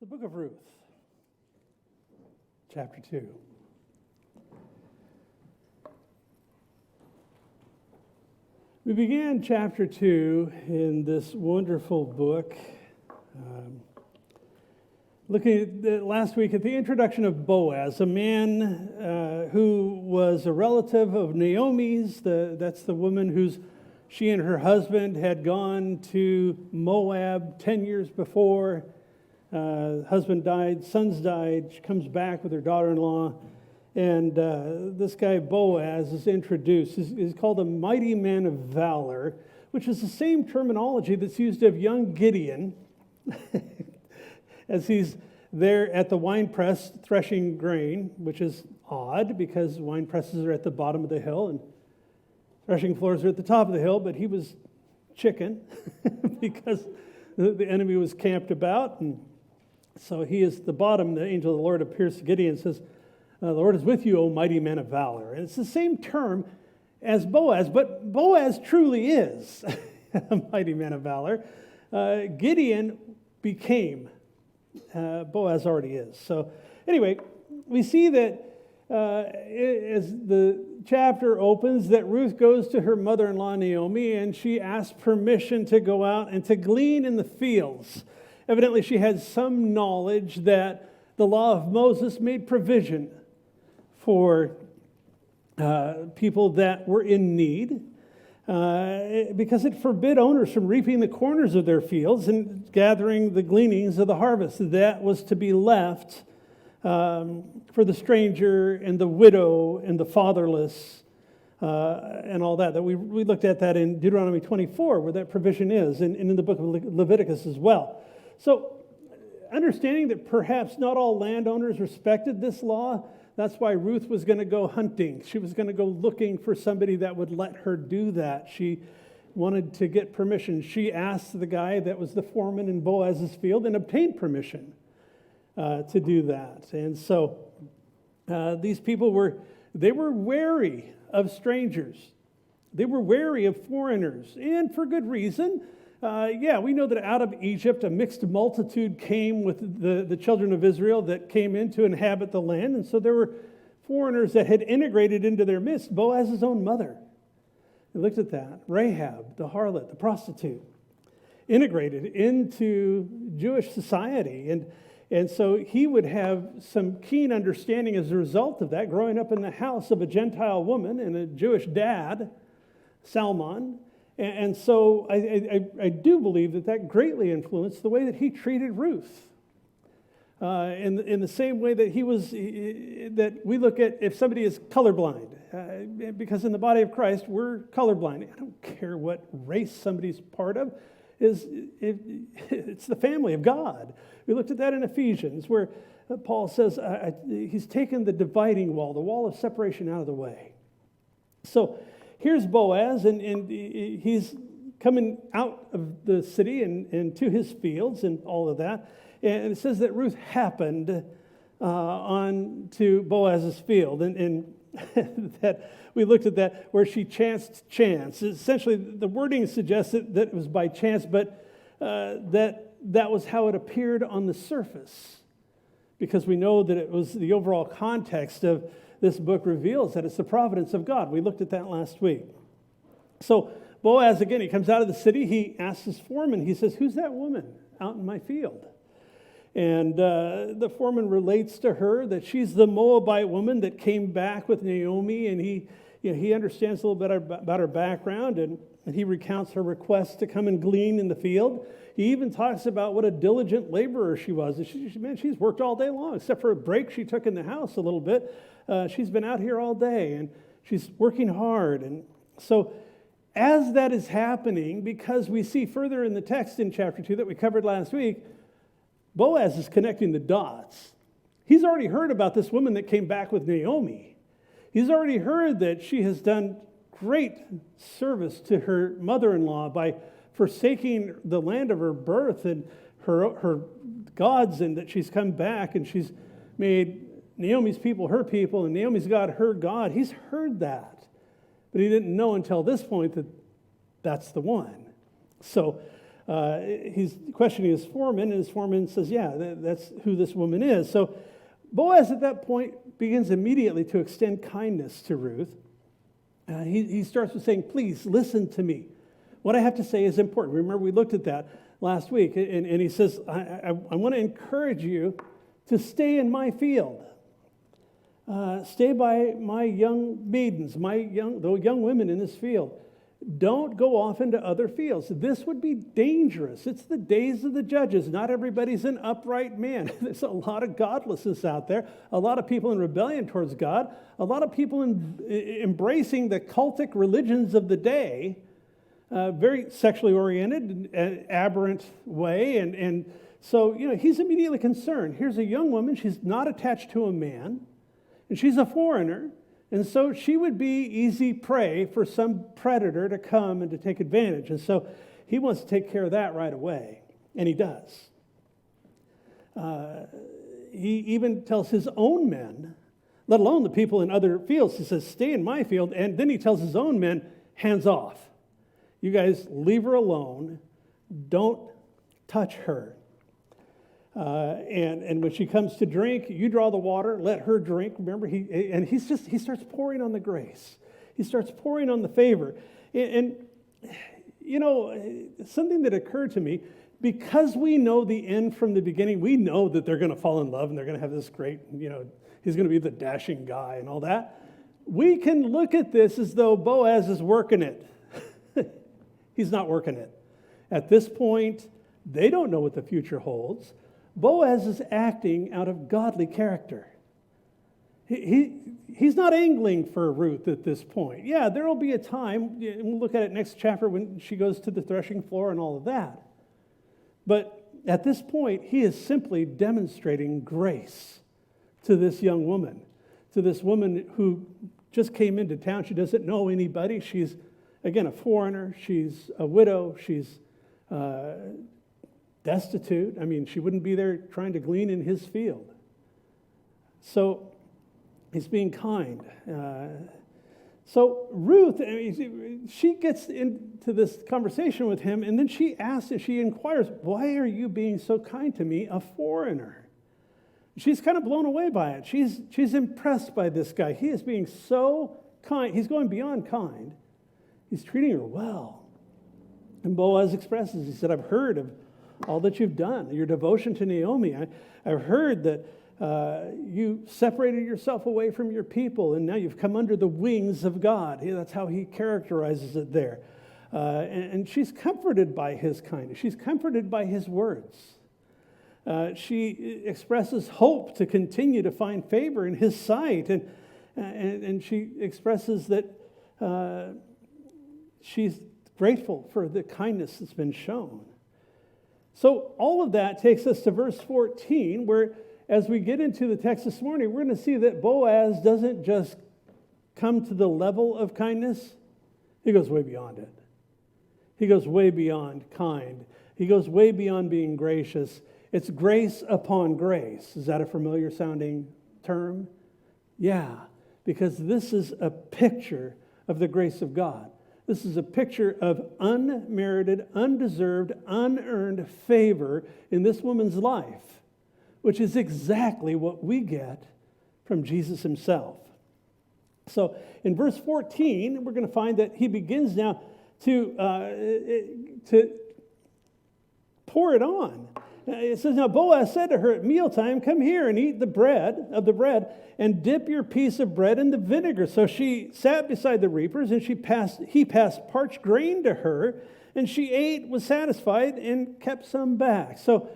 The book of Ruth, chapter 2. We began chapter 2 in this wonderful book, looking at last week at the introduction of Boaz, a man who was a relative of Naomi's. That's the woman whose she and her husband had gone to Moab 10 years before. Husband died, sons died. She comes back with her daughter-in-law. And this guy Boaz is introduced. He's called a mighty man of valor, which is the same terminology that's used of young Gideon as he's there at the wine press threshing grain, which is odd because wine presses are at the bottom of the hill and threshing floors are at the top of the hill, but he was chicken because the enemy was camped about. And so he is the bottom. The angel of the Lord appears to Gideon and says, "The Lord is with you, O mighty man of valor." And it's the same term as Boaz, but Boaz truly is a mighty man of valor. Gideon became, Boaz already is. So anyway, we see that as the chapter opens, that Ruth goes to her mother-in-law Naomi, and she asks permission to go out and to glean in the fields. Evidently, she had some knowledge that the law of Moses made provision for people that were in need, because it forbid owners from reaping the corners of their fields and gathering the gleanings of the harvest. That was to be left for the stranger and the widow and the fatherless and all that. We looked at that in Deuteronomy 24, where that provision is, and in the book of Leviticus as well. So understanding that perhaps not all landowners respected this law, that's why Ruth was going to go hunting. She was going to go looking for somebody that would let her do that. She wanted to get permission. She asked the guy that was the foreman in Boaz's field and obtained permission to do that. And so these people were wary of strangers. They were wary of foreigners, and for good reason. We know that out of Egypt, a mixed multitude came with the children of Israel that came in to inhabit the land. And so there were foreigners that had integrated into their midst. Boaz's own mother. We looked at that. Rahab, the harlot, the prostitute, integrated into Jewish society. And so he would have some keen understanding as a result of that, growing up in the house of a Gentile woman and a Jewish dad, Salmon. And so I do believe that greatly influenced the way that he treated Ruth. In the same way that that we look at if somebody is colorblind, because in the body of Christ we're colorblind. I don't care what race somebody's part of, it's the family of God. We looked at that in Ephesians, where Paul says he's taken the dividing wall, the wall of separation, out of the way. So here's Boaz, and he's coming out of the city and to his fields and all of that. And it says that Ruth happened on to Boaz's field. And that we looked at that, where she chanced chance. Essentially, the wording suggests that it was by chance, but that was how it appeared on the surface. Because we know that it was the overall context of this book reveals that it's the providence of God. We looked at that last week. So Boaz, again, he comes out of the city. He asks his foreman, he says, "Who's that woman out in my field?" And the foreman relates to her that she's the Moabite woman that came back with Naomi, and he understands a little bit about her background, and he recounts her request to come and glean in the field. He even talks about what a diligent laborer she was. She's worked all day long, except for a break she took in the house a little bit. She's been out here all day, and she's working hard. And so as that is happening, because we see further in the text in chapter 2 that we covered last week, Boaz is connecting the dots. He's already heard about this woman that came back with Naomi. He's already heard that she has done great service to her mother-in-law by forsaking the land of her birth and her gods, and that she's come back and she's made Naomi's people her people and Naomi's God her God. He's heard that, but he didn't know until this point that that's the one. So He's questioning his foreman, and his foreman says, yeah, that's who this woman is. So Boaz at that point begins immediately to extend kindness to Ruth. He starts with saying, please listen to me. What I have to say is important. Remember, we looked at that last week, and he says, I want to encourage you to stay in my field. Stay by my young maidens, the young women in this field. Don't go off into other fields. This would be dangerous. It's the days of the judges. Not everybody's an upright man. There's a lot of godlessness out there, a lot of people in rebellion towards God, a lot of people embracing the cultic religions of the day, very sexually oriented, aberrant way. And so, he's immediately concerned. Here's a young woman. She's not attached to a man, and she's a foreigner. And so she would be easy prey for some predator to come and to take advantage. And so he wants to take care of that right away. And he does. He even tells his own men, let alone the people in other fields, he says, stay in my field. And then he tells his own men, hands off. You guys leave her alone. Don't touch her. And when she comes to drink, you draw the water, let her drink. Remember, he starts pouring on the grace. He starts pouring on the favor. And something that occurred to me, because we know the end from the beginning, we know that they're going to fall in love and they're going to have this great, he's going to be the dashing guy and all that. We can look at this as though Boaz is working it. He's not working it. At this point, they don't know what the future holds. Boaz is acting out of godly character. He's not angling for Ruth at this point. Yeah, there will be a time, and we'll look at it next chapter when she goes to the threshing floor and all of that. But at this point, he is simply demonstrating grace to this young woman, to this woman who just came into town. She doesn't know anybody. She's, again, a foreigner. She's a widow. She's destitute. I mean, she wouldn't be there trying to glean in his field. So he's being kind. So Ruth, she gets into this conversation with him, and then she asks and she inquires, why are you being so kind to me, a foreigner? She's kind of blown away by it. She's impressed by this guy. He is being so kind. He's going beyond kind. He's treating her well. And Boaz expresses, he said, I've heard of all that you've done, your devotion to Naomi. I've heard that you separated yourself away from your people, and now you've come under the wings of God. That's how he characterizes it there. And she's comforted by his kindness. She's comforted by his words. She expresses hope to continue to find favor in his sight, and she expresses that she's grateful for the kindness that's been shown. So all of that takes us to verse 14, where as we get into the text this morning, we're going to see that Boaz doesn't just come to the level of kindness. He goes way beyond it. He goes way beyond kind. He goes way beyond being gracious. It's grace upon grace. Is that a familiar sounding term? Yeah, because this is a picture of the grace of God. This is a picture of unmerited, undeserved, unearned favor in this woman's life, which is exactly what we get from Jesus himself. So in verse 14, we're going to find that he begins now to pour it on. It says, now Boaz said to her at mealtime, come here and eat the bread, and dip your piece of bread in the vinegar. So she sat beside the reapers, and he passed parched grain to her, and she ate, was satisfied, and kept some back. So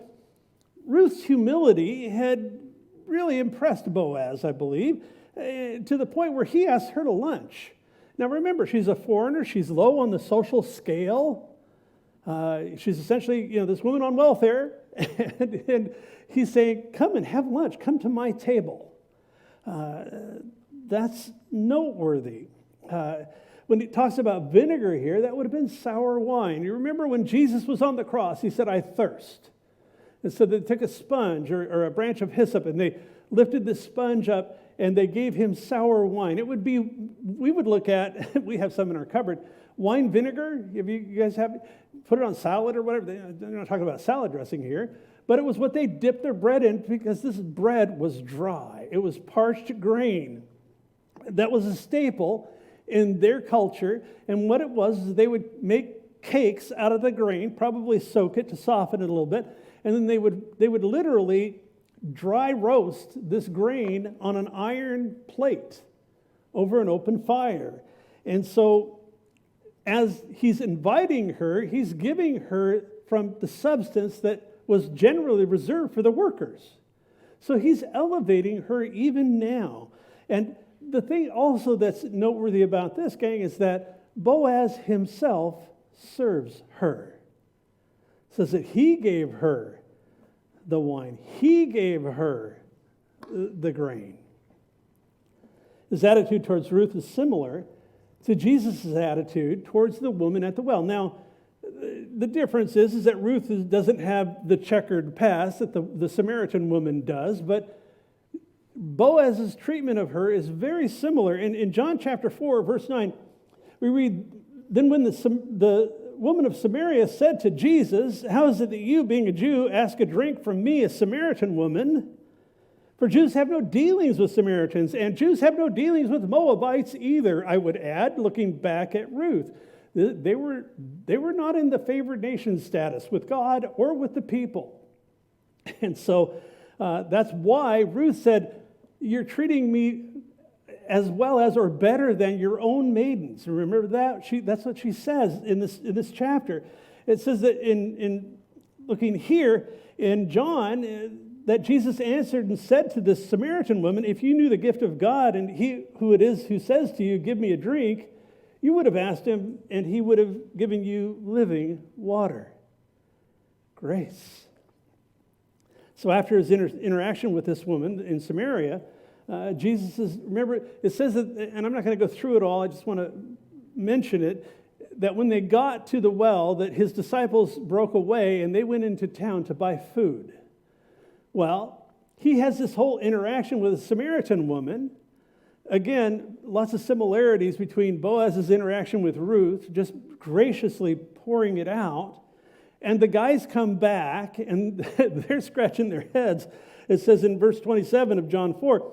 Ruth's humility had really impressed Boaz, I believe, to the point where he asked her to lunch. Now remember, she's a foreigner. She's low on the social scale. She's essentially, this woman on welfare. And he's saying, come and have lunch. Come to my table. That's noteworthy. When it talks about vinegar here, that would have been sour wine. You remember when Jesus was on the cross, he said, I thirst. And so they took a sponge or a branch of hyssop, and they lifted the sponge up, and they gave him sour wine. It would be, we would look at, we have some in our cupboard, wine vinegar. If you guys put it on salad or whatever. They're not talking about salad dressing here. But it was what they dipped their bread in because this bread was dry. It was parched grain. That was a staple in their culture. And what it was is they would make cakes out of the grain, probably soak it to soften it a little bit, and then they would literally dry roast this grain on an iron plate over an open fire. And so as he's inviting her, he's giving her from the substance that was generally reserved for the workers. So he's elevating her even now. And the thing also that's noteworthy about this, gang, is that Boaz himself serves her. It says that he gave her the wine. He gave her the grain. His attitude towards Ruth is similar to Jesus' attitude towards the woman at the well. Now, the difference is that Ruth doesn't have the checkered past that the Samaritan woman does, but Boaz's treatment of her is very similar. In John chapter 4, verse 9, we read, "Then when the woman of Samaria said to Jesus, 'How is it that you, being a Jew, ask a drink from me, a Samaritan woman?' For Jews have no dealings with Samaritans, and Jews have no dealings with Moabites either," I would add, looking back at Ruth. They were not in the favored nation status with God or with the people. And so that's why Ruth said, "You're treating me as well as or better than your own maidens." Remember that? That's what she says in this chapter. It says that in looking here in John, that Jesus answered and said to this Samaritan woman, "If you knew the gift of God and he who it is who says to you, 'Give me a drink,' you would have asked him and he would have given you living water." Grace. So after his interaction with this woman in Samaria, Jesus is, remember, it says that, and I'm not going to go through it all, I just want to mention it, that when they got to the well, that his disciples broke away and they went into town to buy food. Well, he has this whole interaction with a Samaritan woman. Again, lots of similarities between Boaz's interaction with Ruth, just graciously pouring it out. And the guys come back and they're scratching their heads. It says in verse 27 of John 4,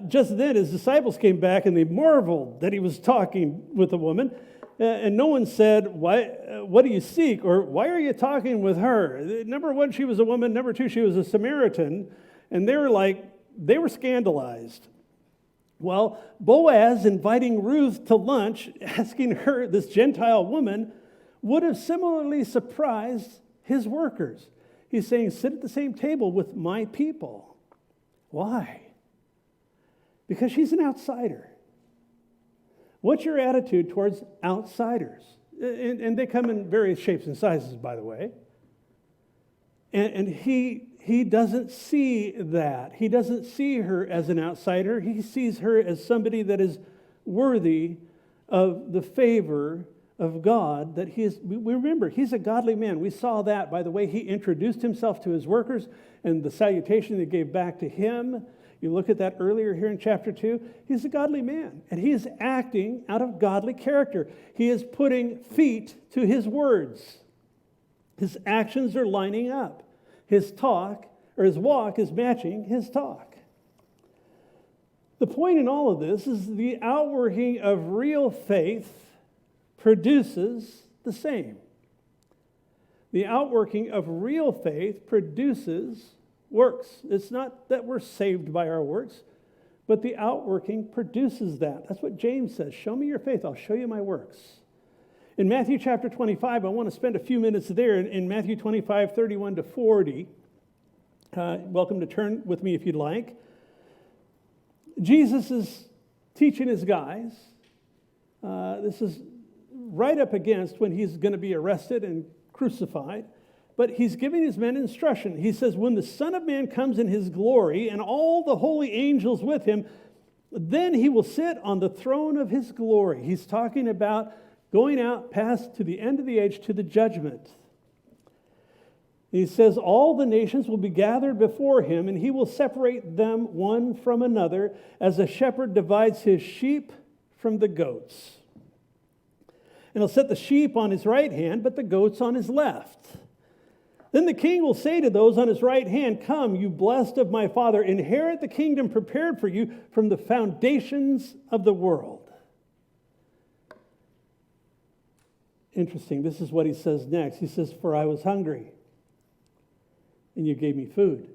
just then his disciples came back and they marveled that he was talking with the woman. And no one said, what do you seek? Or why are you talking with her? Number one, she was a woman. Number two, she was a Samaritan. And they were scandalized. Well, Boaz inviting Ruth to lunch, asking her, this Gentile woman, would have similarly surprised his workers. He's saying, sit at the same table with my people. Why? Because she's an outsider. What's your attitude towards outsiders? And they come in various shapes and sizes, by the way. And he doesn't see that. He doesn't see her as an outsider. He sees her as somebody that is worthy of the favor of God. That he is. We remember, he's a godly man. We saw that by the way he introduced himself to his workers and the salutation they gave back to him. You look at that earlier here in chapter 2. He's a godly man, and he is acting out of godly character. He is putting feet to his words. His actions are lining up. His talk, or his walk, is matching his talk. The point in all of this is the outworking of real faith produces the same. The outworking of real faith produces works. It's not that we're saved by our works, but the outworking produces that. That's what James says. Show me your faith, I'll show you my works. In Matthew chapter 25, I want to spend a few minutes there. In Matthew 25, 31 to 40, welcome to turn with me if you'd like. Jesus is teaching his guys. This is right up against when he's going to be arrested and crucified. But he's giving his men instruction. He says, when the Son of Man comes in his glory and all the holy angels with him, then he will sit on the throne of his glory. He's talking about going out past to the end of the age to the judgment. He says, all the nations will be gathered before him, and he will separate them one from another, as a shepherd divides his sheep from the goats. And he'll set the sheep on his right hand, but the goats on his left. Then the king will say to those on his right hand, 'Come, you blessed of my Father, inherit the kingdom prepared for you from the foundations of the world.'" Interesting, this is what he says next. He says, "For I was hungry, and you gave me food.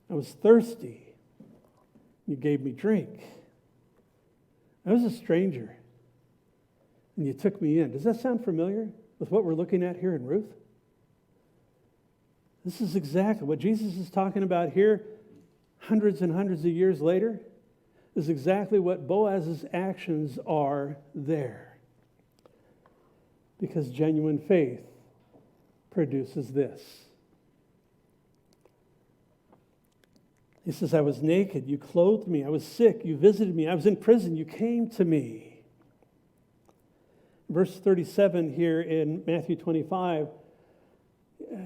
I was thirsty, you gave me drink. I was a stranger, and you took me in." Does that sound familiar with what we're looking at here in Ruth? This is exactly what Jesus is talking about here, hundreds and hundreds of years later, is exactly what Boaz's actions are there. Because genuine faith produces this. He says, "I was naked, you clothed me. I was sick, you visited me. I was in prison, you came to me." Verse 37 here in Matthew 25,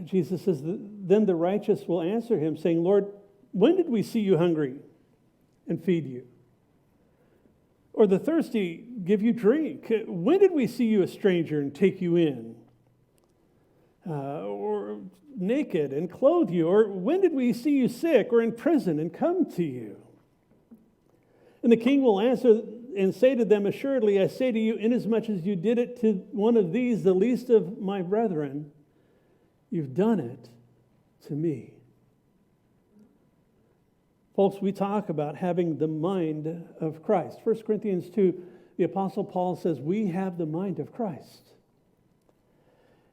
Jesus says, "Then the righteous will answer him, saying, 'Lord, when did we see you hungry and feed you? Or the thirsty give you drink? When did we see you a stranger and take you in? Or naked and clothe you? Or when did we see you sick or in prison and come to you?' And the king will answer and say to them, 'Assuredly, I say to you, inasmuch as you did it to one of these, the least of my brethren, you've done it to me.'" Folks, we talk about having the mind of Christ. 1 Corinthians 2, the Apostle Paul says, we have the mind of Christ.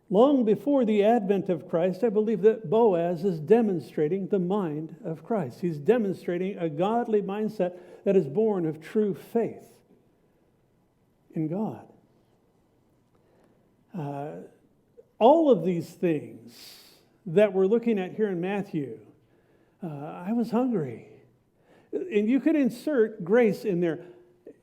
Long before the advent of Christ, I believe that Boaz is demonstrating the mind of Christ. He's demonstrating a godly mindset that is born of true faith in God. All of these things that we're looking at here in Matthew, I was hungry. And you could insert grace in there.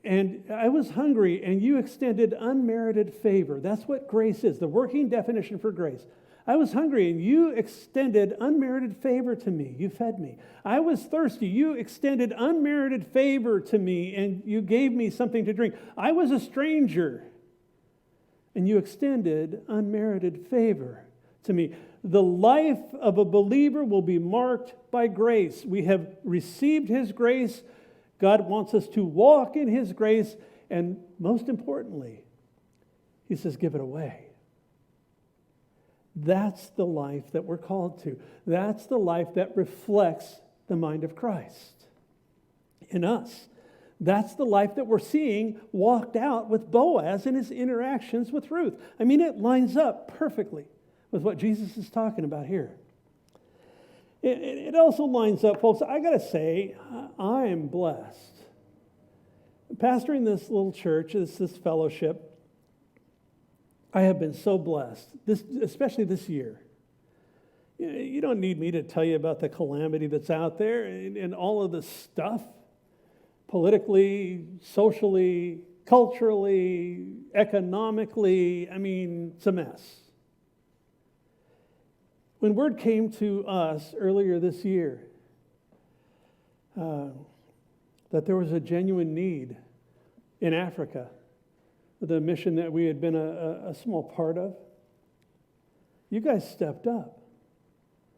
And I was hungry, and you extended unmerited favor. That's what grace is, the working definition for grace. I was hungry, and you extended unmerited favor to me. You fed me. I was thirsty. You extended unmerited favor to me, and you gave me something to drink. I was a stranger, and you extended unmerited favor to me. The life of a believer will be marked by grace. We have received His grace. God wants us to walk in His grace, and most importantly, He says, give it away. That's the life that we're called to. That's the life that reflects the mind of Christ in us. That's the life that we're seeing walked out with Boaz in his interactions with Ruth. I mean, it lines up perfectly with what Jesus is talking about here. It also lines up, folks, I got to say, I am blessed. Pastoring this little church, this fellowship, I have been so blessed, especially this year. You don't need me to tell you about the calamity that's out there and all of the stuff, politically, socially, culturally, economically. I mean, it's a mess. When word came to us earlier this year that there was a genuine need in Africa, the mission that we had been a small part of, you guys stepped up.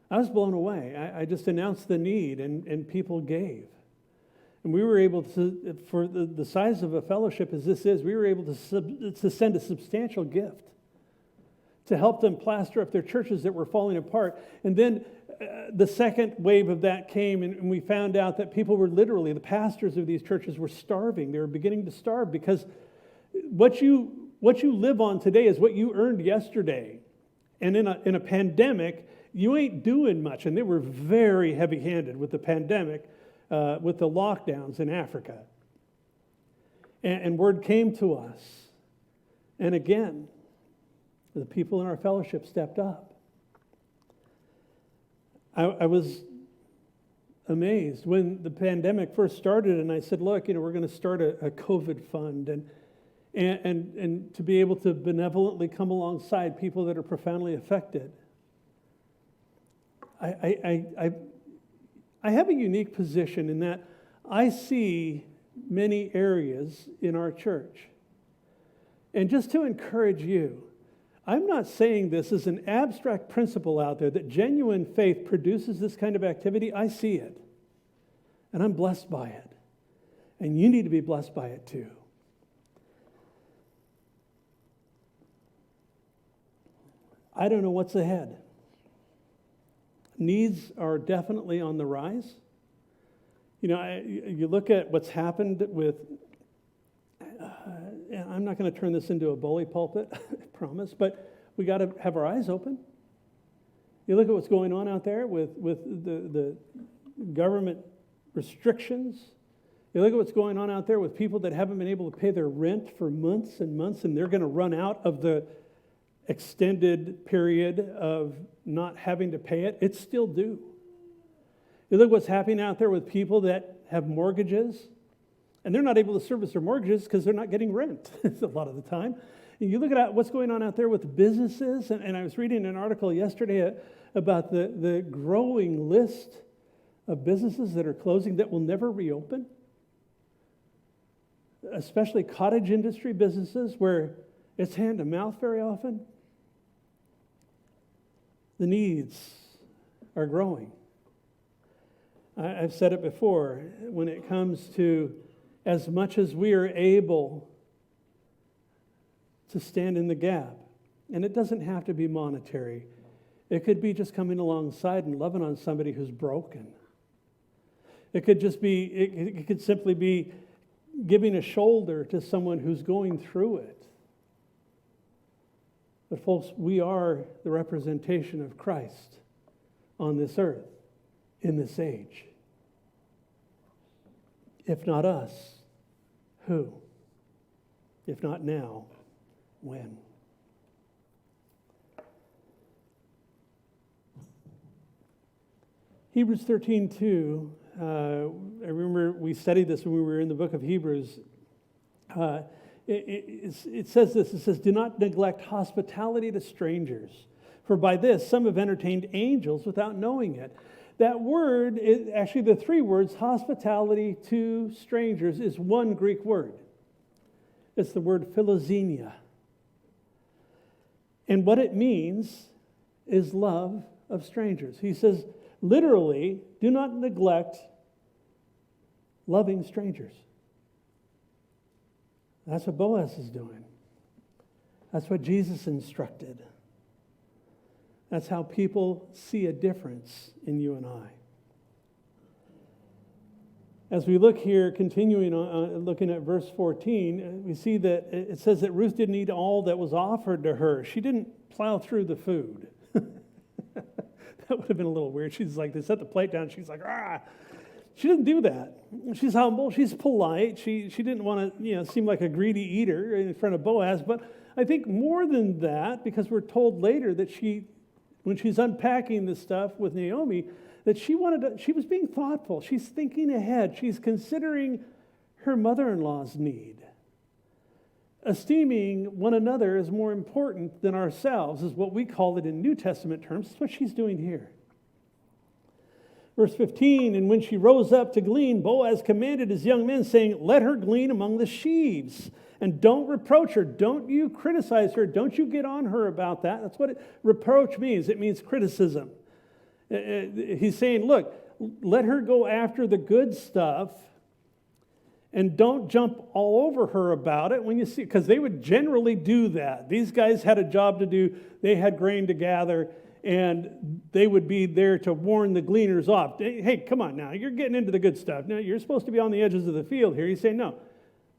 I was blown away. I just announced the need, and people gave. And we were able to, for the size of a fellowship as this is, we were able to send a substantial gift to help them plaster up their churches that were falling apart. And then the second wave of that came, and we found out that people were literally, the pastors of these churches were starving. They were beginning to starve because what you live on today is what you earned yesterday. And in a pandemic, you ain't doing much. And they were very heavy-handed with the pandemic, with the lockdowns in Africa. And word came to us. And again, the people in our fellowship stepped up. I was amazed when the pandemic first started, and I said, look, we're going to start a COVID fund, and to be able to benevolently come alongside people that are profoundly affected. I have a unique position in that I see many areas in our church. And just to encourage you, I'm not saying this as an abstract principle out there that genuine faith produces this kind of activity. I see it. And I'm blessed by it. And you need to be blessed by it too. I don't know what's ahead. Needs are definitely on the rise. You know, you look at what's happened with, I'm not going to turn this into a bully pulpit, I promise, but we got to have our eyes open. You look at what's going on out there with the government restrictions. You look at what's going on out there with people that haven't been able to pay their rent for months and months, and they're going to run out of the extended period of not having to pay it. It's still due. You look what's happening out there with people that have mortgages, and they're not able to service their mortgages because they're not getting rent a lot of the time. And you look at what's going on out there with businesses, and I was reading an article yesterday about the growing list of businesses that are closing that will never reopen, especially cottage industry businesses where it's hand to mouth very often. The needs are growing. I've said it before, when it comes to as much as we are able to stand in the gap, and it doesn't have to be monetary. It could be just coming alongside and loving on somebody who's broken. It could just be, it could simply be giving a shoulder to someone who's going through it. But folks, we are the representation of Christ on this earth, in this age. If not us, who? If not now, when? Hebrews 13:2. I remember we studied this when we were in the book of Hebrews. It says this. It says, "Do not neglect hospitality to strangers, for by this some have entertained angels without knowing it." That word, actually the three words, hospitality to strangers, is one Greek word. It's the word philoxenia. And what it means is love of strangers. He says, literally, do not neglect loving strangers. That's what Boaz is doing. That's what Jesus instructed. That's how people see a difference in you and I. As we look here, continuing on, looking at verse 14, we see that it says that Ruth didn't eat all that was offered to her. She didn't plow through the food. That would have been a little weird. She's like, they set the plate down. She's like, ah. She didn't do that. She's humble. She's polite. She didn't want to, seem like a greedy eater in front of Boaz. But I think more than that, because we're told later that when she's unpacking this stuff with Naomi, that she was being thoughtful. She's thinking ahead. She's considering her mother-in-law's need. Esteeming one another as more important than ourselves is what we call it in New Testament terms. That's what she's doing here. Verse 15, "And when she rose up to glean, Boaz commanded his young men, saying, 'Let her glean among the sheaves, and don't reproach her. Don't you criticize her. Don't you get on her about that.'" That's what reproach means. It means criticism. He's saying, look, let her go after the good stuff, and don't jump all over her about it when you see, because they would generally do that. These guys had a job to do. They had grain to gather, and they would be there to warn the gleaners off. Hey, come on now. You're getting into the good stuff. Now, you're supposed to be on the edges of the field here. He's saying, no,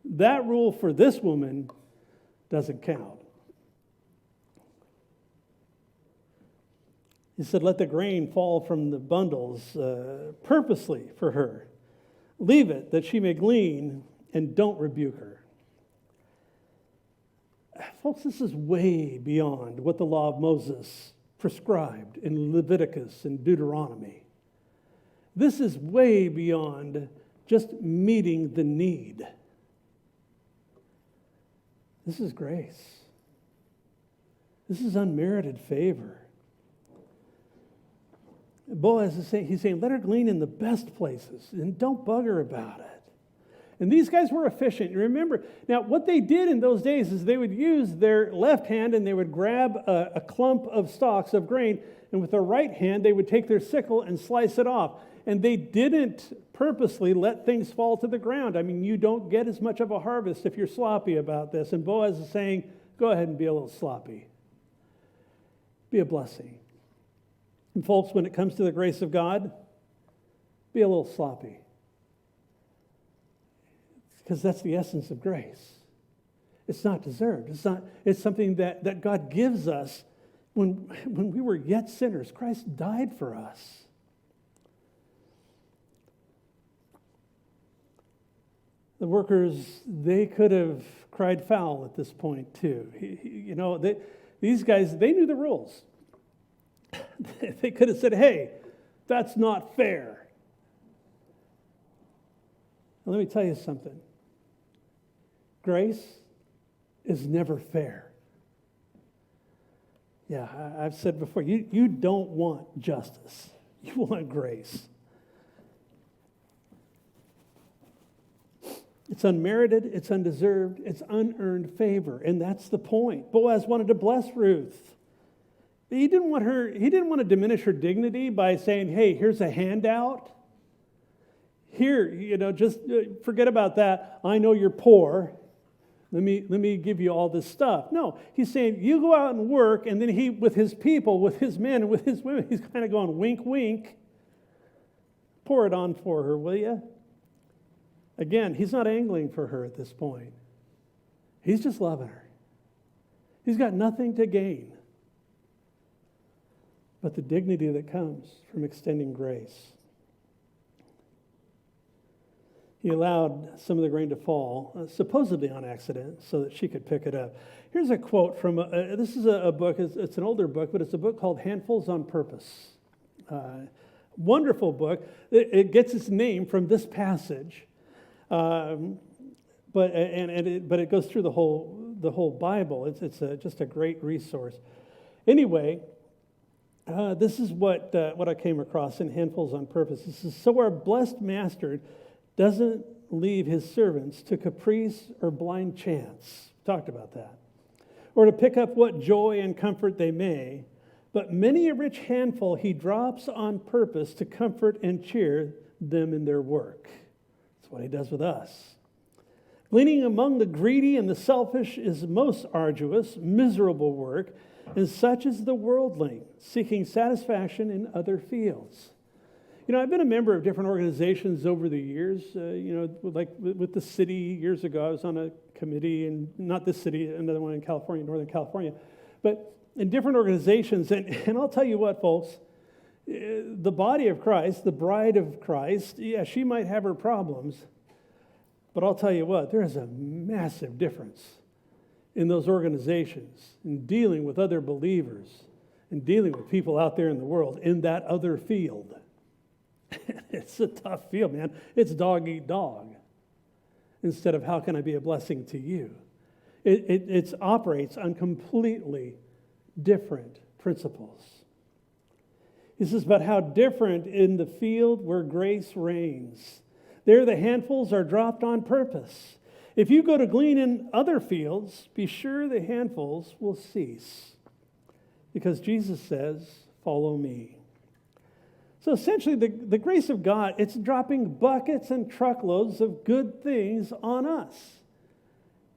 that rule for this woman doesn't count. He said, let the grain fall from the bundles purposely for her. Leave it that she may glean, and don't rebuke her. Folks, this is way beyond what the law of Moses prescribed in Leviticus and Deuteronomy. This is way beyond just meeting the need. This is grace. This is unmerited favor. Boaz is saying, he's saying, let her glean in the best places and don't bug her about it. And these guys were efficient. You remember, now what they did in those days is they would use their left hand and they would grab a clump of stalks of grain, and with their right hand they would take their sickle and slice it off. And they didn't purposely let things fall to the ground. I mean, you don't get as much of a harvest if you're sloppy about this. And Boaz is saying, go ahead and be a little sloppy. Be a blessing. And folks, when it comes to the grace of God, be a little sloppy. Because that's the essence of grace. It's not deserved. It's something that God gives us when we were yet sinners. Christ died for us. The workers, they could have cried foul at this point too. These guys, they knew the rules. They could have said, hey, that's not fair. And let me tell you something. Grace is never fair. Yeah, I've said before, you don't want justice. You want grace. It's unmerited, it's undeserved, it's unearned favor, and that's the point. Boaz wanted to bless Ruth. He didn't want to diminish her dignity by saying, hey, here's a handout. Here, just forget about that. I know you're poor. Let me give you all this stuff. No, he's saying, you go out and work, and then he, with his people, with his men, and with his women, he's kind of going, wink, wink. Pour it on for her, will you? Again, he's not angling for her at this point. He's just loving her. He's got nothing to gain but the dignity that comes from extending grace. He allowed some of the grain to fall, supposedly on accident, so that she could pick it up. Here's a quote from, this is a book, it's an older book, but it's a book called Handfuls on Purpose. Wonderful book. It gets its name from this passage. But it goes through the whole Bible. It's just a great resource. Anyway, this is what I came across in Handfuls on Purpose. This is, so our blessed master doesn't leave his servants to caprice or blind chance. We talked about that. Or to pick up what joy and comfort they may, but many a rich handful he drops on purpose to comfort and cheer them in their work. That's what he does with us. Gleaning among the greedy and the selfish is most arduous, miserable work, and such is the worldling, seeking satisfaction in other fields. I've been a member of different organizations over the years. Like with the city years ago, I was on a committee, and not this city, another one in California, Northern California, but in different organizations. And I'll tell you what, folks, the body of Christ, the bride of Christ, yeah, she might have her problems, but I'll tell you what, there is a massive difference in those organizations, in dealing with other believers, and dealing with people out there in the world in that other field. It's a tough field, man. It's dog eat dog instead of how can I be a blessing to you. It operates on completely different principles. He says, but how different in the field where grace reigns. There the handfuls are dropped on purpose. If you go to glean in other fields, be sure the handfuls will cease. Because Jesus says, follow me. So essentially, the grace of God, it's dropping buckets and truckloads of good things on us.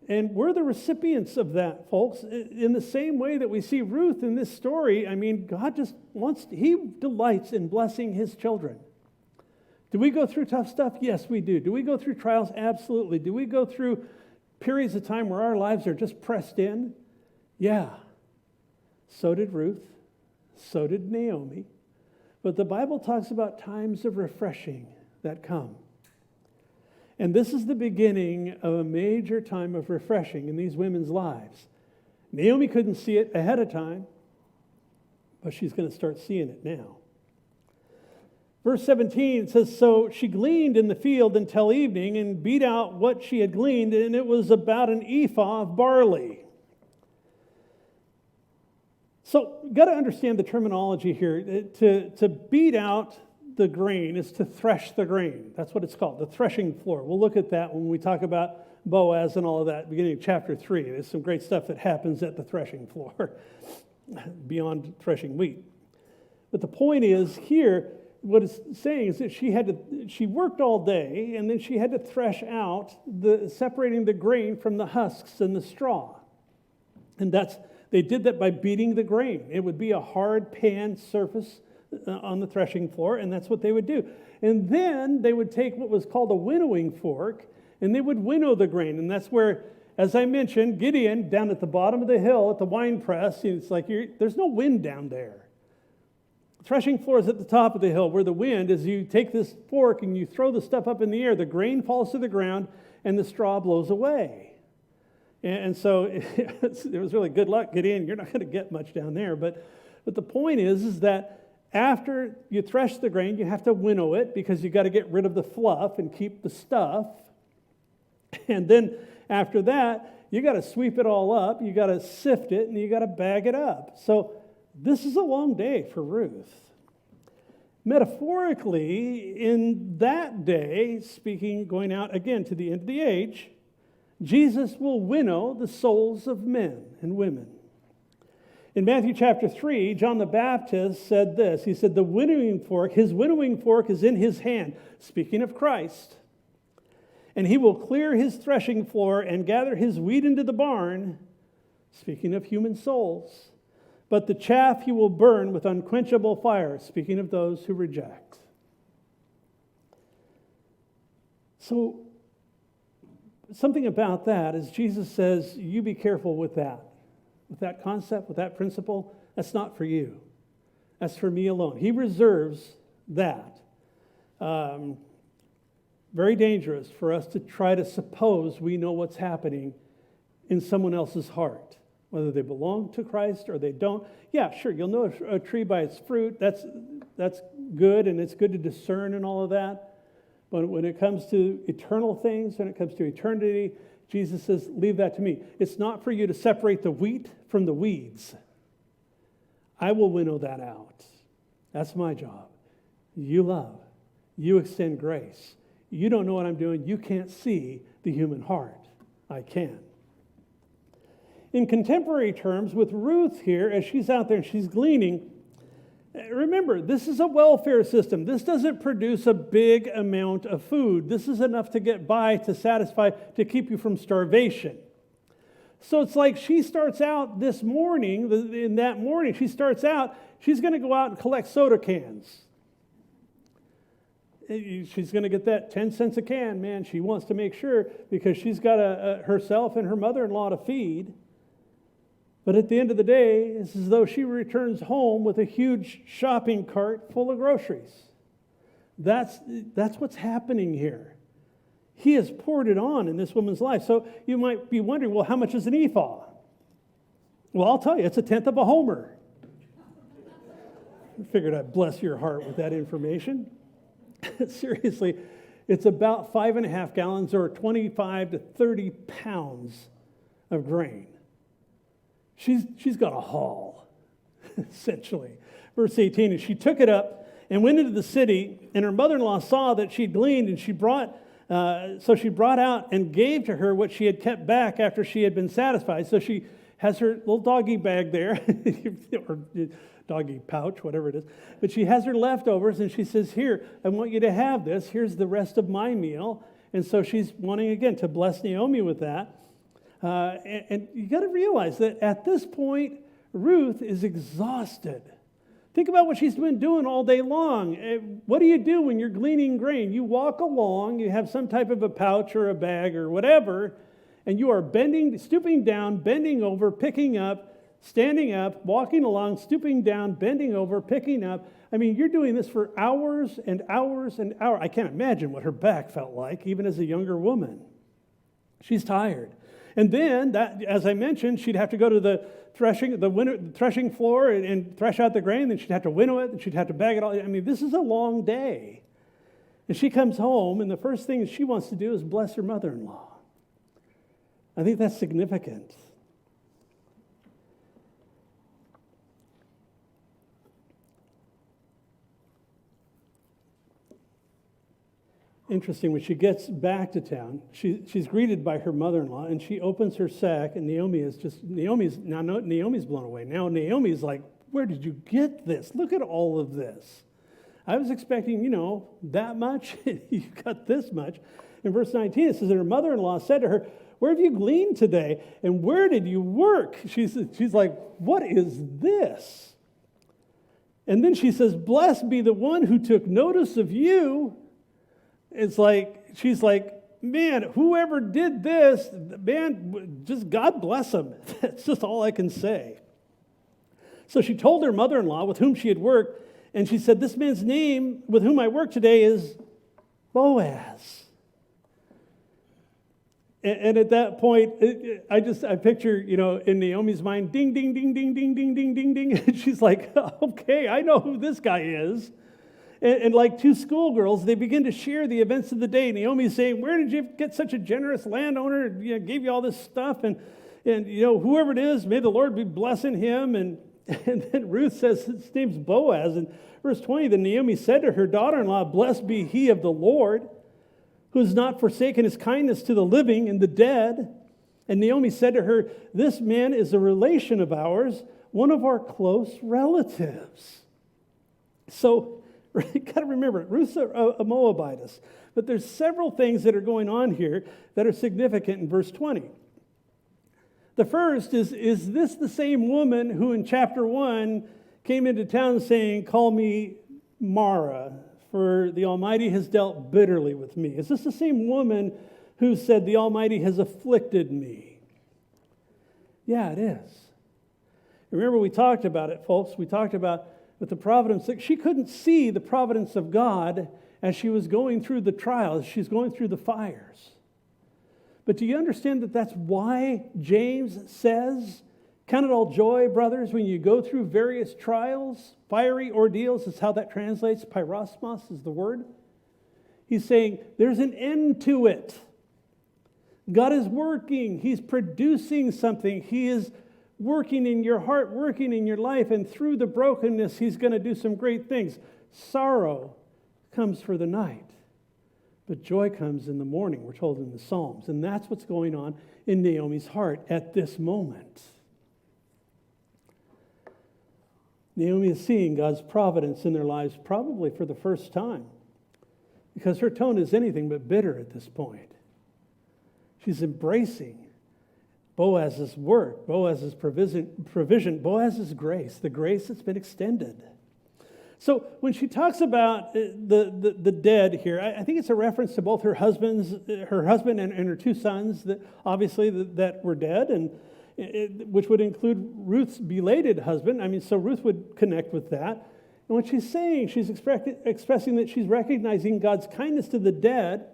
And we're the recipients of that, folks. In the same way that we see Ruth in this story, I mean, God just he delights in blessing his children. Do we go through tough stuff? Yes, we do. Do we go through trials? Absolutely. Do we go through periods of time where our lives are just pressed in? Yeah. So did Ruth. So did Naomi. But the Bible talks about times of refreshing that come. And this is the beginning of a major time of refreshing in these women's lives. Naomi couldn't see it ahead of time, but she's going to start seeing it now. Verse 17 says, so she gleaned in the field until evening and beat out what she had gleaned, and it was about an ephah of barley. So, got to understand the terminology here. To beat out the grain is to thresh the grain. That's what it's called, the threshing floor. We'll look at that when we talk about Boaz and all of that, beginning of chapter 3. There's some great stuff that happens at the threshing floor beyond threshing wheat. But the point is here, what it's saying is that she worked all day, and then she had to thresh out separating the grain from the husks and the straw. And they did that by beating the grain. It would be a hard pan surface on the threshing floor, and that's what they would do. And then they would take what was called a winnowing fork, and they would winnow the grain. And that's where, as I mentioned, Gideon, down at the bottom of the hill at the wine press, it's like there's no wind down there. The threshing floor is at the top of the hill, where the wind, as you take this fork and you throw the stuff up in the air, the grain falls to the ground and the straw blows away. And so it was really good luck, Gideon. You're not going to get much down there. But the point is that after you thresh the grain, you have to winnow it because you got to get rid of the fluff and keep the stuff. And then after that, you got to sweep it all up, you got to sift it, and you got to bag it up. So this is a long day for Ruth. Metaphorically, in that day, speaking, going out again to the end of the age, Jesus will winnow the souls of men and women. In Matthew chapter 3, John the Baptist said this. He said, his winnowing fork is in his hand, speaking of Christ. And he will clear his threshing floor and gather his wheat into the barn, speaking of human souls. But the chaff he will burn with unquenchable fire, speaking of those who reject. So, something about that is Jesus says, you be careful with that. With that concept, with that principle, that's not for you. That's for me alone. He reserves that. Very dangerous for us to try to suppose we know what's happening in someone else's heart, whether they belong to Christ or they don't. Yeah, sure, you'll know a tree by its fruit. That's good, and it's good to discern and all of that. But when it comes to eternal things, when it comes to eternity, Jesus says, leave that to me. It's not for you to separate the wheat from the weeds. I will winnow that out. That's my job. You love. You extend grace. You don't know what I'm doing. You can't see the human heart. I can. In contemporary terms, with Ruth here, as she's out there and she's gleaning, remember, this is a welfare system. This doesn't produce a big amount of food. This is enough to get by, to satisfy, to keep you from starvation. So it's like she starts out this morning, in that morning, she's going to go out and collect soda cans. She's going to get that 10 cents a can, man. She wants to make sure because she's got herself and her mother-in-law to feed. But at the end of the day, it's as though she returns home with a huge shopping cart full of groceries. That's what's happening here. He has poured it on in this woman's life. So you might be wondering, well, how much is an ephah? Well, I'll tell you, it's 1/10 of a homer. I figured I'd bless your heart with that information. Seriously, it's about 5.5 gallons or 25 to 30 pounds of grain. She's got a haul, essentially. Verse 18, and she took it up and went into the city, and her mother-in-law saw that she'd gleaned, and she brought out and gave to her what she had kept back after she had been satisfied. So she has her little doggy bag there, or doggy pouch, whatever it is. But she has her leftovers, and she says, here, I want you to have this. Here's the rest of my meal. And so she's wanting, again, to bless Naomi with that. And you got to realize that at this point, Ruth is exhausted. Think about what she's been doing all day long. What do you do when you're gleaning grain? You walk along, you have some type of a pouch or a bag or whatever, and you are stooping down, bending over, picking up, standing up, walking along, stooping down, bending over, picking up. I mean, you're doing this for hours and hours and hours. I can't imagine what her back felt like, even as a younger woman. She's tired. And then, as I mentioned, she'd have to go to the threshing floor and thresh out the grain. Then she'd have to winnow it, and she'd have to bag it all. I mean, this is a long day. And she comes home, and the first thing she wants to do is bless her mother-in-law. I think that's significant. interesting, when she gets back to town, she's greeted by her mother-in-law, and she opens her sack, and Naomi's blown away. Now Naomi's like, where did you get this? Look at all of this. I was expecting, that much. You got this much. In verse 19, it says that her mother-in-law said to her, where have you gleaned today? And where did you work? She's like, what is this? And then she says, blessed be the one who took notice of you. She's like, man, whoever did this, man, just God bless him. That's just all I can say. So she told her mother-in-law with whom she had worked, and she said, this man's name with whom I work today is Boaz. And at that point, I picture, in Naomi's mind, ding, ding, ding, ding, ding, ding, ding, ding, ding. And she's like, okay, I know who this guy is. And like two schoolgirls, they begin to share the events of the day. Naomi's saying, where did you get such a generous landowner? Gave you all this stuff. And whoever it is, may the Lord be blessing him. And then Ruth says his name's Boaz. And verse 20, then Naomi said to her daughter-in-law, blessed be he of the Lord, who has not forsaken his kindness to the living and the dead. And Naomi said to her, this man is a relation of ours, one of our close relatives. So, you got to remember, Ruth's a Moabitess. But there's several things that are going on here that are significant in verse 20. The first is this the same woman who in chapter 1 came into town saying, call me Mara, for the Almighty has dealt bitterly with me? Is this the same woman who said, the Almighty has afflicted me? Yeah, it is. Remember, we talked about it, folks. We talked about with the providence, that she couldn't see the providence of God as she was going through the trials, she's going through the fires. But do you understand that that's why James says, count it all joy, brothers, when you go through various trials, fiery ordeals is how that translates. Pyrosmos is the word. He's saying there's an end to it. God is working. He's producing something. He is working in your heart, working in your life, and through the brokenness, he's going to do some great things. Sorrow comes for the night, but joy comes in the morning, we're told in the Psalms. And that's what's going on in Naomi's heart at this moment. Naomi is seeing God's providence in their lives probably for the first time, because her tone is anything but bitter at this point. She's embracing Boaz's work, Boaz's provision, Boaz's grace, the grace that's been extended. So when she talks about the dead here, I think it's a reference to both her husband and her two sons, that obviously that were dead, and which would include Ruth's belated husband. So Ruth would connect with that. And what she's saying, she's expressing that she's recognizing God's kindness to the dead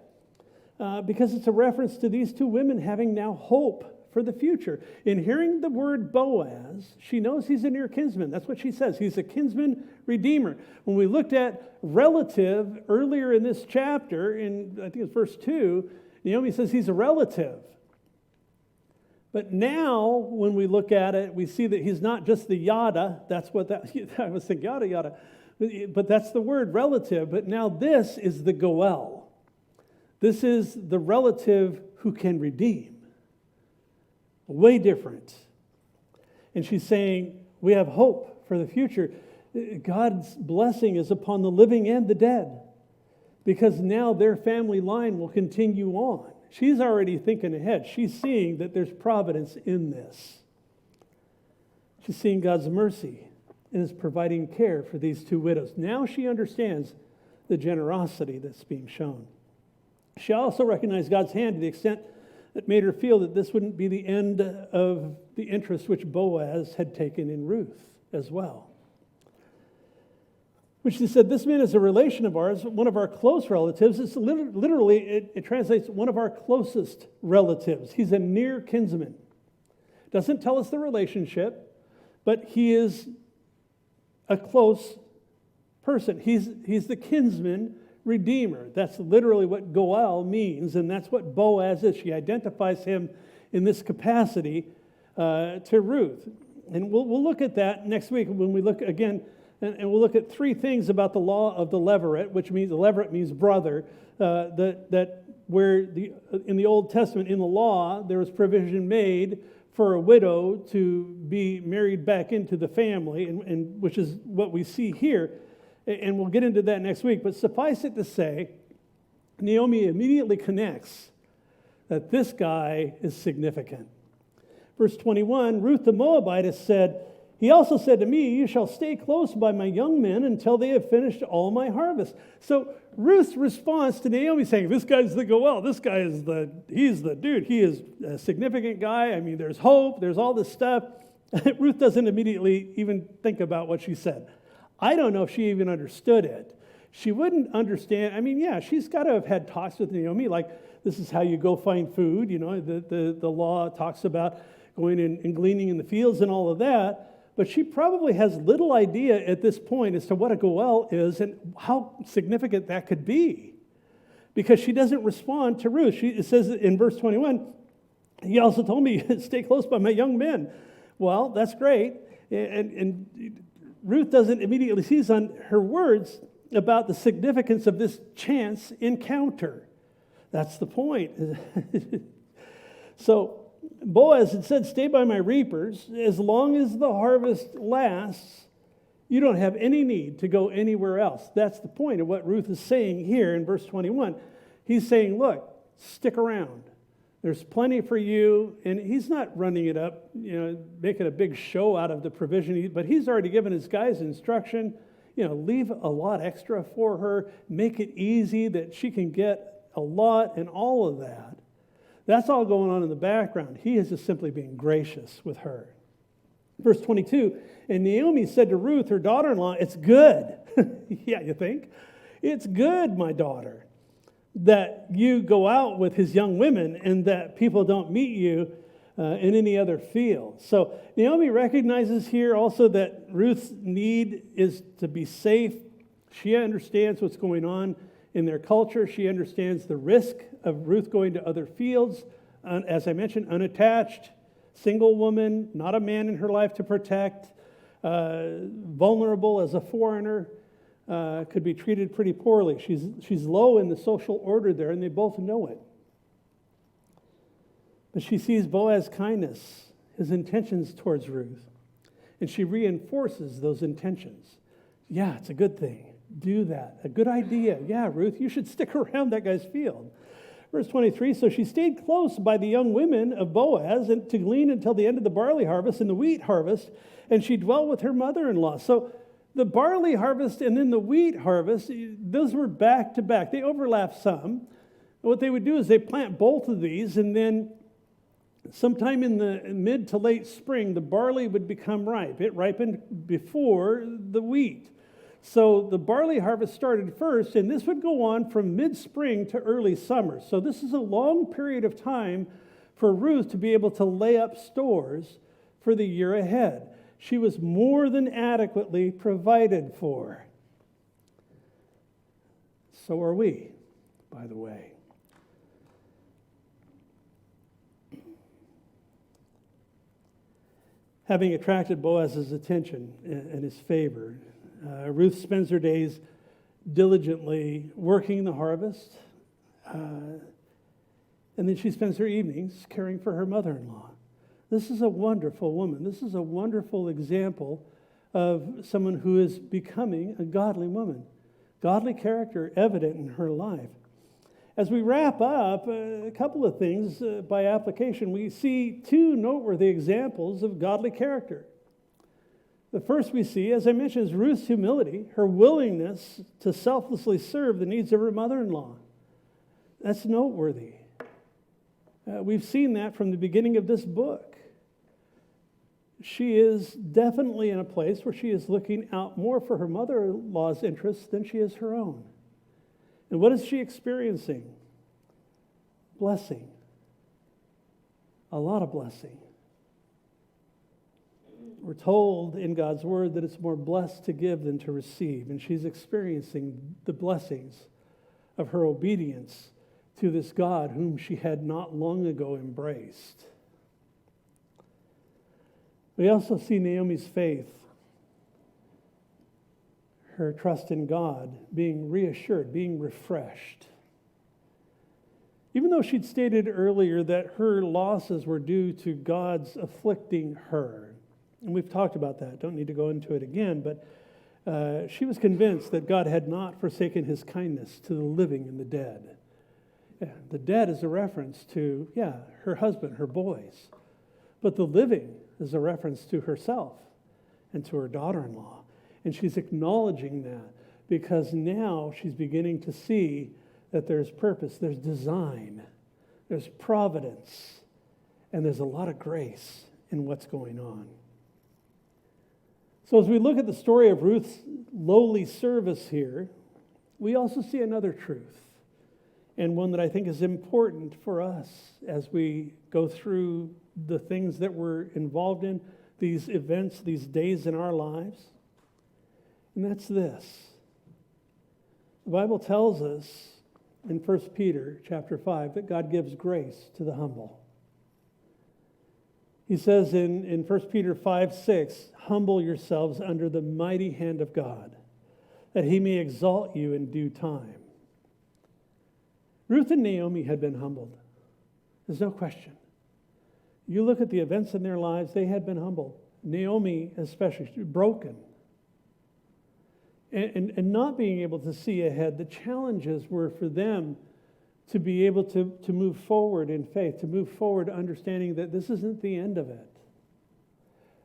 because it's a reference to these two women having now hope for the future. In hearing the word Boaz, she knows he's a near kinsman. That's what she says. He's a kinsman redeemer. When we looked at relative earlier in this chapter, in I think it's verse 2, Naomi says he's a relative. But now, when we look at it, we see that he's not just the yada. That's what that, I was thinking, yada, yada. But that's the word relative. But now this is the goel. This is the relative who can redeem. Way different. And she's saying, we have hope for the future. God's blessing is upon the living and the dead, because now their family line will continue on. She's already thinking ahead. She's seeing that there's providence in this. She's seeing God's mercy and is providing care for these two widows. Now she understands the generosity that's being shown. She also recognized God's hand to the extent that made her feel that this wouldn't be the end of the interest which Boaz had taken in Ruth as well. Which she said, this man is a relation of ours, one of our close relatives. It's literally, it translates one of our closest relatives. He's a near kinsman. Doesn't tell us the relationship, but he is a close person. He's the kinsman redeemer. That's literally what Goel means, and that's what Boaz is. She identifies him in this capacity to Ruth. And we'll look at that next week when we look again And we'll look at three things about the law of the levirate, which means the levirate means brother, that where in the Old Testament, in the law, there was provision made for a widow to be married back into the family, and which is what we see here. And we'll get into that next week. But suffice it to say, Naomi immediately connects that this guy is significant. Verse 21, Ruth the Moabitess said, "He also said to me, 'You shall stay close by my young men until they have finished all my harvest.'" So Ruth's response to Naomi saying, "This guy's the Goel, this guy he's the dude, he is a significant guy. I mean, there's hope, there's all this stuff." Ruth doesn't immediately even think about what she said. I don't know if she even understood it. She wouldn't understand. I mean, yeah, she's got to have had talks with Naomi, like, this is how you go find food. You know, the law talks about going and gleaning in the fields and all of that. But she probably has little idea at this point as to what a Goel is and how significant that could be, because she doesn't respond to Ruth. It says in verse 21, "He also told me, 'Stay close by my young men.'" Well, that's great. And Ruth doesn't immediately seize on her words about the significance of this chance encounter. That's the point. So Boaz had said, "Stay by my reapers. As long as the harvest lasts, you don't have any need to go anywhere else." That's the point of what Ruth is saying here in verse 21. He's saying, look, stick around. There's plenty for you. And he's not running it up, making a big show out of the provision, but he's already given his guys instruction, leave a lot extra for her, make it easy that she can get a lot and all of that. That's all going on in the background. He is just simply being gracious with her. Verse 22, "And Naomi said to Ruth, her daughter-in-law, 'It's good.'" Yeah, you think? "It's good, my daughter, that you go out with his young women and that people don't meet you in any other field." So Naomi recognizes here also that Ruth's need is to be safe. She understands what's going on in their culture. She understands the risk of Ruth going to other fields. As I mentioned, unattached, single woman, not a man in her life to protect, vulnerable as a foreigner, could be treated pretty poorly. She's low in the social order there, and they both know it. But she sees Boaz's kindness, his intentions towards Ruth, and she reinforces those intentions. Yeah, it's a good thing. Do that. A good idea. Yeah, Ruth, you should stick around that guy's field. Verse 23, "So she stayed close by the young women of Boaz and to glean until the end of the barley harvest and the wheat harvest, and she dwelt with her mother-in-law." So the barley harvest and then the wheat harvest, those were back to back. They overlap some. What they would do is they plant both of these, and then sometime in the mid to late spring, the barley would become ripe. It ripened before the wheat. So the barley harvest started first, and this would go on from mid-spring to early summer. So this is a long period of time for Ruth to be able to lay up stores for the year ahead. She was more than adequately provided for. So are we, by the way. Having attracted Boaz's attention and his favor, Ruth spends her days diligently working the harvest, and then she spends her evenings caring for her mother-in-law. This is a wonderful woman. This is a wonderful example of someone who is becoming a godly woman. Godly character evident in her life. As we wrap up, a couple of things by application. We see two noteworthy examples of godly character. The first we see, as I mentioned, is Ruth's humility, her willingness to selflessly serve the needs of her mother-in-law. That's noteworthy. We've seen that from the beginning of this book. She is definitely in a place where she is looking out more for her mother-in-law's interests than she is her own. And what is she experiencing? Blessing. A lot of blessing. We're told in God's word that it's more blessed to give than to receive. And she's experiencing the blessings of her obedience to this God whom she had not long ago embraced. We also see Naomi's faith. her trust in God, being reassured, being refreshed. Even though she'd stated earlier that her losses were due to God's afflicting her. And we've talked about that, don't need to go into it again, but she was convinced that God had not forsaken his kindness to the living and the dead. Yeah, the dead is a reference to, her husband, her boys. But the living is a reference to herself and to her daughter-in-law. And she's acknowledging that because now she's beginning to see that there's purpose, there's design, there's providence, and there's a lot of grace in what's going on. So as we look at the story of Ruth's lowly service here, we also see another truth, and one that I think is important for us as we go through the things that we're involved in, these events, these days in our lives. And that's this. The Bible tells us in 1 Peter chapter 5 that God gives grace to the humble. He says in 1 Peter 5:6, humble yourselves under the mighty hand of God, that he may exalt you in due time. Ruth and Naomi had been humbled. There's no question. You look at the events in their lives, they had been humbled. Naomi especially, broken. And not being able to see ahead, the challenges were for them to be able to move forward in faith, to move forward understanding that this isn't the end of it.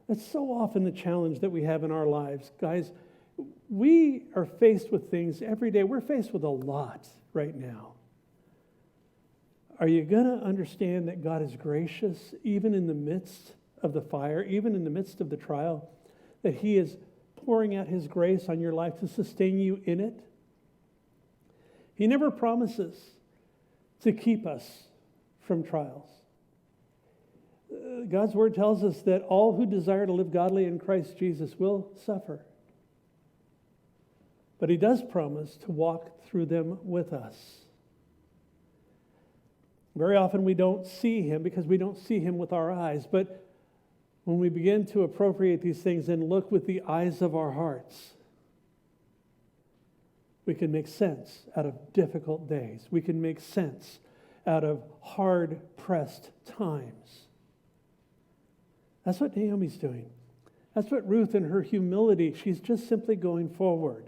That's so often the challenge that we have in our lives. Guys, we are faced with things every day. We're faced with a lot right now. Are you going to understand that God is gracious even in the midst of the fire, even in the midst of the trial, that he is pouring out his grace on your life to sustain you in it? He never promises to keep us from trials. God's word tells us that all who desire to live godly in Christ Jesus will suffer. But he does promise to walk through them with us. Very often we don't see him because we don't see him with our eyes, but when we begin to appropriate these things and look with the eyes of our hearts, we can make sense out of difficult days. We can make sense out of hard-pressed times. That's what Naomi's doing. That's what Ruth in her humility, she's just simply going forward.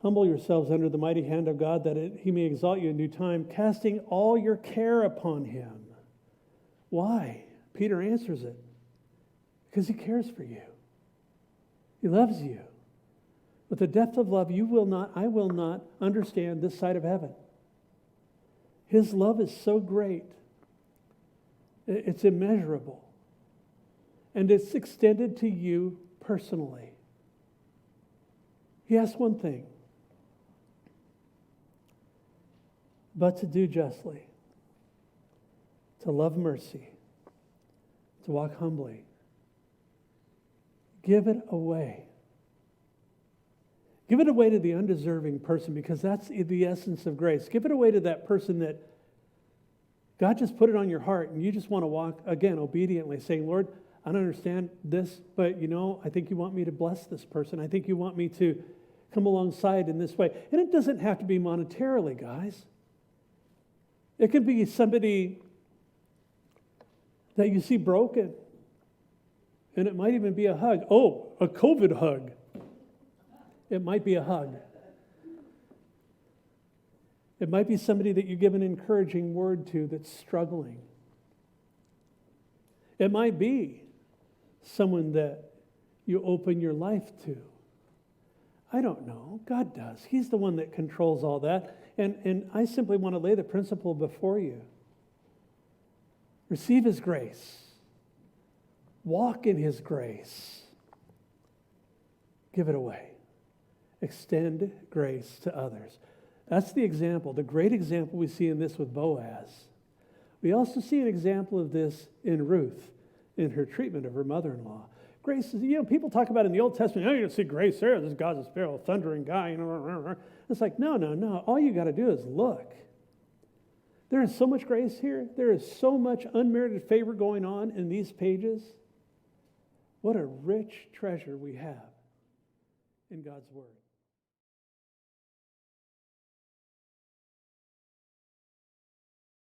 Humble yourselves under the mighty hand of God that he may exalt you in due time, casting all your care upon him. Why? Peter answers it. Because he cares for you. He loves you. With the depth of love I will not understand this side of heaven. His love is so great. It's immeasurable. And it's extended to you personally. He asks one thing. But to do justly, to love mercy, to walk humbly. Give it away. Give it away to the undeserving person because that's the essence of grace. Give it away to that person that God just put it on your heart and you just want to walk, again, obediently, saying, Lord, I don't understand this, but I think you want me to bless this person. I think you want me to come alongside in this way. And it doesn't have to be monetarily, guys. It could be somebody that you see broken. And it might even be a hug. Oh, a COVID hug. It might be a hug. It might be somebody that you give an encouraging word to that's struggling. It might be someone that you open your life to. I don't know. God does. He's the one that controls all that. And I simply want to lay the principle before you. Receive his grace. Walk in his grace. Give it away. Extend grace to others. That's the example, the great example we see in this with Boaz. We also see an example of this in Ruth, in her treatment of her mother-in-law. Grace is, people talk about in the Old Testament, you don't see grace there, this God's a sparrow, thundering guy. It's like, no. All you got to do is look. There is so much grace here. There is so much unmerited favor going on in these pages. What a rich treasure we have in God's Word.